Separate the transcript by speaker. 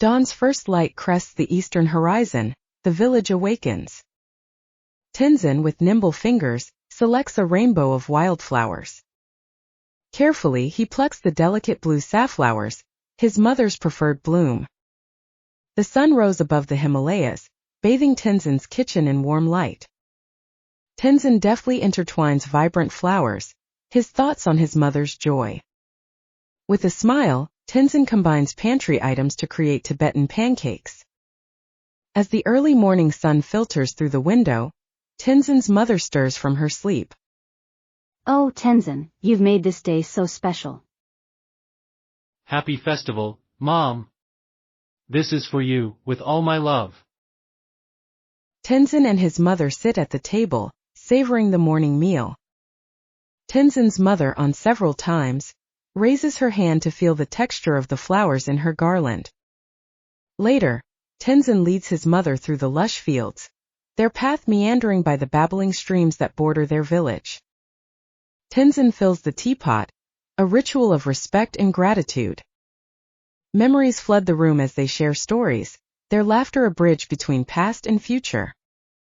Speaker 1: Dawn's first light crests the eastern horizon, the village awakens. Tenzin, with nimble fingers, selects a rainbow of wildflowers. Carefully he plucks the delicate blue safflowers, his mother's preferred bloom. The sun rose above the Himalayas, bathing Tenzin's kitchen in warm light. Tenzin deftly intertwines vibrant flowers, his thoughts on his mother's joy. With a smile, Tenzin combines pantry items to create Tibetan pancakes. As the early morning sun filters through the window, Tenzin's mother stirs from her sleep.
Speaker 2: Oh, Tenzin, you've made this day so special.
Speaker 3: Happy festival, Mom. This is for you, with all my love.
Speaker 1: Tenzin and his mother sit at the table, savoring the morning meal. Tenzin's mother, on several times, raises her hand to feel the texture of the flowers in her garland. Later, Tenzin leads his mother through the lush fields, their path meandering by the babbling streams that border their village. Tenzin fills the teapot, a ritual of respect and gratitude. Memories flood the room as they share stories, their laughter a bridge between past and future.